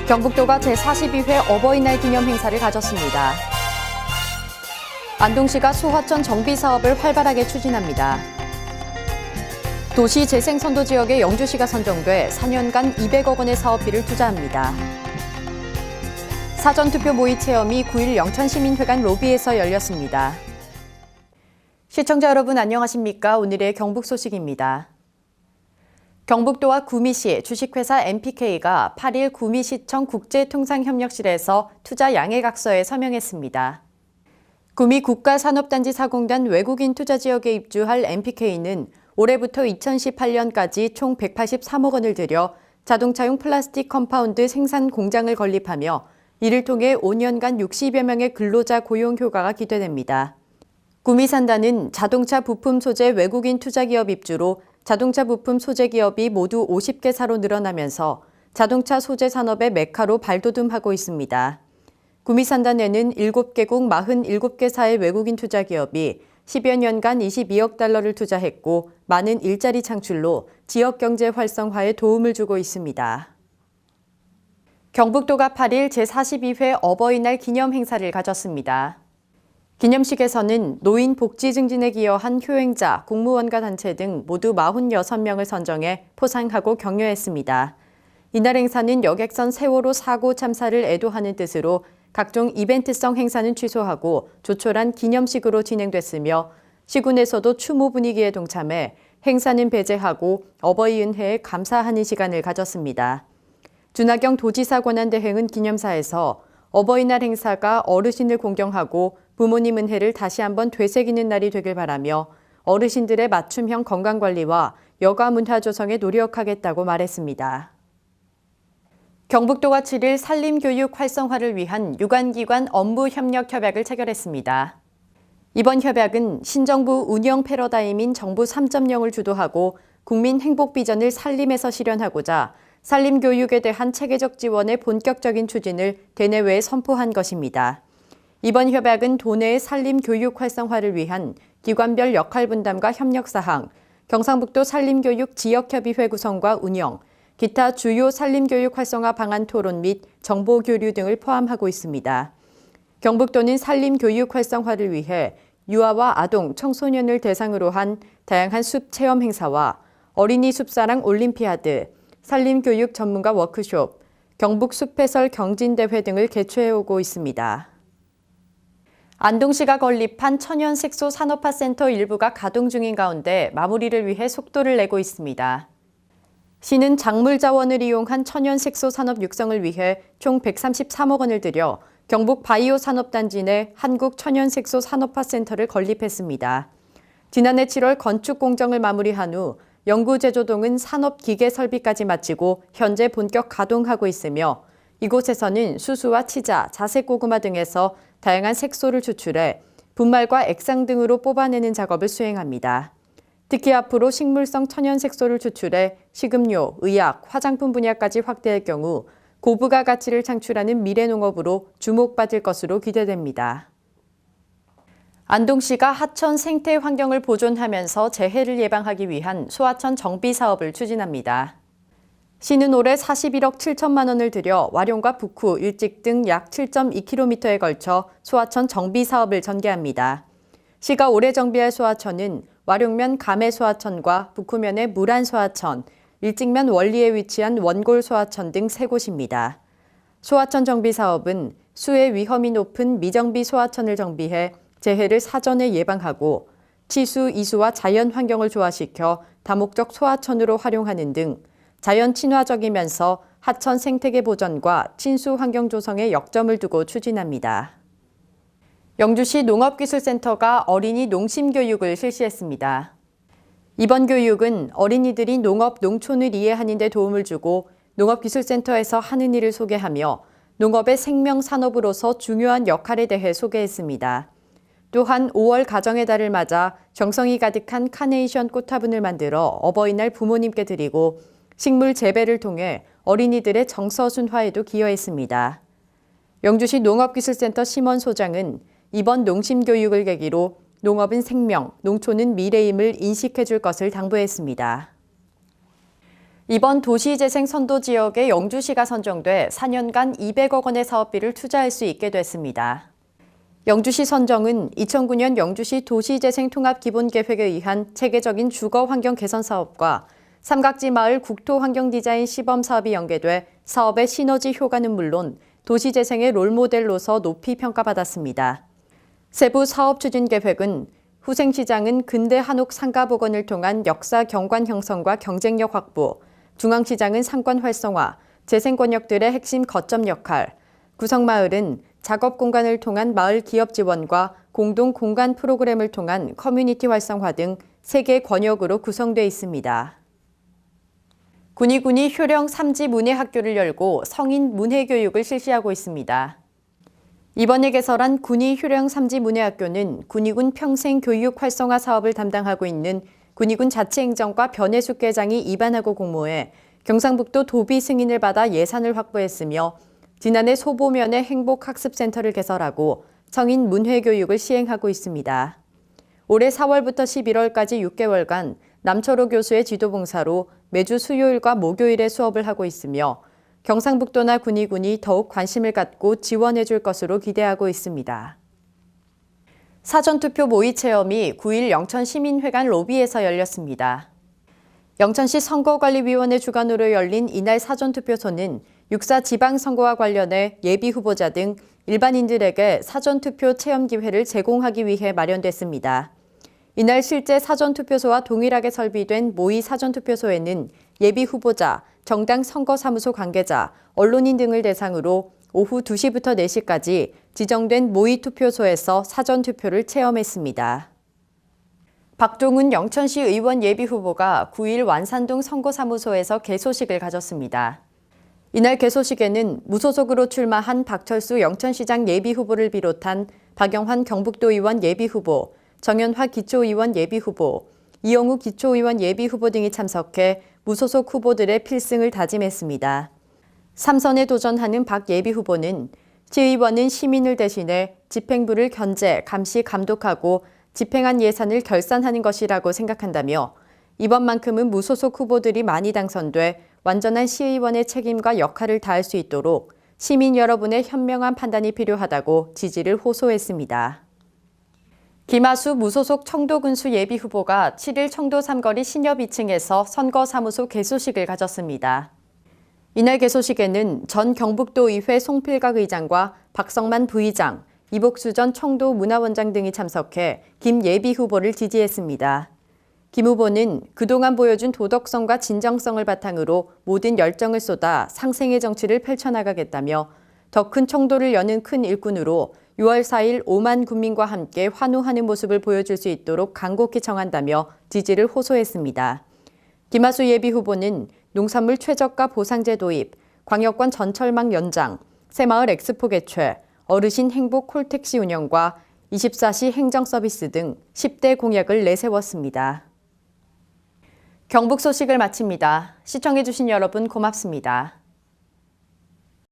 경북도가 제42회 어버이날 기념 행사를 가졌습니다. 안동시가 소화천 정비 사업을 활발하게 추진합니다. 도시 재생선도 지역에 영주시가 선정돼 4년간 200억 원의 사업비를 투자합니다. 사전투표 모의 체험이 9일 영천시민회관 로비에서 열렸습니다. 시청자 여러분 안녕하십니까? 오늘의 경북 소식입니다. 경북도와 구미시 주식회사 MPK가 8일 구미시청 국제통상협력실에서 투자 양해각서에 서명했습니다. 구미 국가산업단지 사공단 외국인 투자지역에 입주할 MPK는 올해부터 2018년까지 총 183억 원을 들여 자동차용 플라스틱 컴파운드 생산 공장을 건립하며 이를 통해 5년간 60여 명의 근로자 고용 효과가 기대됩니다. 구미산단은 자동차 부품 소재 외국인 투자기업 입주로 자동차 부품 소재 기업이 모두 50개사로 늘어나면서 자동차 소재 산업의 메카로 발돋움하고 있습니다. 구미산단에는 7개국 47개사의 외국인 투자 기업이 10여 년간 22억 달러를 투자했고 많은 일자리 창출로 지역 경제 활성화에 도움을 주고 있습니다. 경북도가 8일 제42회 어버이날 기념 행사를 가졌습니다. 기념식에서는 노인 복지 증진에 기여한 효행자, 공무원과 단체 등 모두 46명을 선정해 포상하고 격려했습니다. 이날 행사는 여객선 세월호 사고 참사를 애도하는 뜻으로 각종 이벤트성 행사는 취소하고 조촐한 기념식으로 진행됐으며 시군에서도 추모 분위기에 동참해 행사는 배제하고 어버이 은혜에 감사하는 시간을 가졌습니다. 준하경 도지사 권한대행은 기념사에서 어버이날 행사가 어르신을 공경하고 부모님 은혜를 다시 한번 되새기는 날이 되길 바라며 어르신들의 맞춤형 건강관리와 여가 문화 조성에 노력하겠다고 말했습니다. 경북도가 7일 산림교육 활성화를 위한 유관기관 업무협력협약을 체결했습니다. 이번 협약은 신정부 운영 패러다임인 정부 3.0을 주도하고 국민 행복 비전을 산림에서 실현하고자 산림교육에 대한 체계적 지원의 본격적인 추진을 대내외에 선포한 것입니다. 이번 협약은 도내의 산림교육 활성화를 위한 기관별 역할 분담과 협력 사항, 경상북도 산림교육 지역협의회 구성과 운영, 기타 주요 산림교육 활성화 방안 토론 및 정보 교류 등을 포함하고 있습니다. 경북도는 산림교육 활성화를 위해 유아와 아동, 청소년을 대상으로 한 다양한 숲 체험 행사와 어린이 숲사랑 올림피아드, 산림교육 전문가 워크숍, 경북 숲해설 경진대회 등을 개최해오고 있습니다. 안동시가 건립한 천연색소 산업화센터 일부가 가동 중인 가운데 마무리를 위해 속도를 내고 있습니다. 시는 작물 자원을 이용한 천연색소 산업 육성을 위해 총 133억 원을 들여 경북 바이오 산업단지 내 한국천연색소 산업화센터를 건립했습니다. 지난해 7월 건축 공정을 마무리한 후 연구제조동은 산업기계 설비까지 마치고 현재 본격 가동하고 있으며 이곳에서는 수수와 치자, 자색 고구마 등에서 다양한 색소를 추출해 분말과 액상 등으로 뽑아내는 작업을 수행합니다. 특히 앞으로 식물성 천연색소를 추출해 식음료, 의약, 화장품 분야까지 확대할 경우 고부가 가치를 창출하는 미래농업으로 주목받을 것으로 기대됩니다. 안동시가 하천 생태 환경을 보존하면서 재해를 예방하기 위한 소하천 정비 사업을 추진합니다. 시는 올해 41억 7천만 원을 들여 와룡과 북후, 일직 등 약 7.2km에 걸쳐 소하천 정비 사업을 전개합니다. 시가 올해 정비할 소하천은 와룡면 감해 소하천과 북후면의 물안 소하천, 일직면 원리에 위치한 원골 소하천 등 3곳입니다. 소하천 정비 사업은 수해 위험이 높은 미정비 소하천을 정비해 재해를 사전에 예방하고 치수, 이수와 자연 환경을 조화시켜 다목적 소하천으로 활용하는 등 자연 친화적이면서 하천 생태계 보전과 친수 환경 조성에 역점을 두고 추진합니다. 영주시 농업기술센터가 어린이 농심교육을 실시했습니다. 이번 교육은 어린이들이 농업, 농촌을 이해하는 데 도움을 주고 농업기술센터에서 하는 일을 소개하며 농업의 생명산업으로서 중요한 역할에 대해 소개했습니다. 또한 5월 가정의 달을 맞아 정성이 가득한 카네이션 꽃화분을 만들어 어버이날 부모님께 드리고 식물 재배를 통해 어린이들의 정서 순화에도 기여했습니다. 영주시 농업기술센터 심원 소장은 이번 농심교육을 계기로 농업은 생명, 농촌은 미래임을 인식해 줄 것을 당부했습니다. 이번 도시재생 선도 지역에 영주시가 선정돼 4년간 200억 원의 사업비를 투자할 수 있게 됐습니다. 영주시 선정은 2009년 영주시 도시재생 통합기본계획에 의한 체계적인 주거환경 개선 사업과 삼각지 마을 국토환경 디자인 시범 사업이 연계돼 사업의 시너지 효과는 물론 도시재생의 롤모델로서 높이 평가받았습니다. 세부 사업 추진 계획은 후생시장은 근대 한옥 상가 복원을 통한 역사 경관 형성과 경쟁력 확보, 중앙시장은 상권 활성화, 재생권역들의 핵심 거점 역할, 구성마을은 작업 공간을 통한 마을 기업 지원과 공동 공간 프로그램을 통한 커뮤니티 활성화 등 3개 권역으로 구성돼 있습니다. 군위군이 효령 3지 문해학교를 열고 성인 문해교육을 실시하고 있습니다. 이번에 개설한 군위 효령 3지 문해학교는 군위군 평생교육 활성화 사업을 담당하고 있는 군위군 자치행정과 변해숙계장이 입안하고 공모해 경상북도 도비 승인을 받아 예산을 확보했으며 지난해 소보면의 행복학습센터를 개설하고 성인 문해교육을 시행하고 있습니다. 올해 4월부터 11월까지 6개월간 남철호 교수의 지도봉사로 매주 수요일과 목요일에 수업을 하고 있으며 경상북도나 군위군이 더욱 관심을 갖고 지원해 줄 것으로 기대하고 있습니다. 사전투표 모의 체험이 9일 영천시민회관 로비에서 열렸습니다. 영천시 선거관리위원회 주관으로 열린 이날 사전투표소는 6.4 지방선거와 관련해 예비후보자 등 일반인들에게 사전투표 체험 기회를 제공하기 위해 마련됐습니다. 이날 실제 사전투표소와 동일하게 설비된 모의 사전투표소에는 예비후보자, 정당 선거사무소 관계자, 언론인 등을 대상으로 오후 2시부터 4시까지 지정된 모의 투표소에서 사전투표를 체험했습니다. 박종훈 영천시 의원 예비후보가 9일 완산동 선거사무소에서 개소식을 가졌습니다. 이날 개소식에는 무소속으로 출마한 박철수 영천시장 예비후보를 비롯한 박영환 경북도의원 예비후보, 정연화 기초의원 예비후보, 이영우 기초의원 예비후보 등이 참석해 무소속 후보들의 필승을 다짐했습니다. 3선에 도전하는 박 예비후보는 시의원은 시민을 대신해 집행부를 견제, 감시, 감독하고 집행한 예산을 결산하는 것이라고 생각한다며 이번만큼은 무소속 후보들이 많이 당선돼 완전한 시의원의 책임과 역할을 다할 수 있도록 시민 여러분의 현명한 판단이 필요하다고 지지를 호소했습니다. 김하수 무소속 청도군수 예비후보가 7일 청도 삼거리 신협 2층에서 선거사무소 개소식을 가졌습니다. 이날 개소식에는 전 경북도의회 송필각 의장과 박성만 부의장, 이복수 전 청도 문화원장 등이 참석해 김 예비후보를 지지했습니다. 김 후보는 그동안 보여준 도덕성과 진정성을 바탕으로 모든 열정을 쏟아 상생의 정치를 펼쳐나가겠다며 더 큰 청도를 여는 큰 일꾼으로 6월 4일 5만 국민과 함께 환호하는 모습을 보여줄 수 있도록 간곡히 청한다며 지지를 호소했습니다. 김하수 예비후보는 농산물 최저가 보상제 도입, 광역권 전철망 연장, 새마을 엑스포 개최, 어르신 행복 콜택시 운영과 24시 행정 서비스 등 10대 공약을 내세웠습니다. 경북 소식을 마칩니다. 시청해주신 여러분 고맙습니다.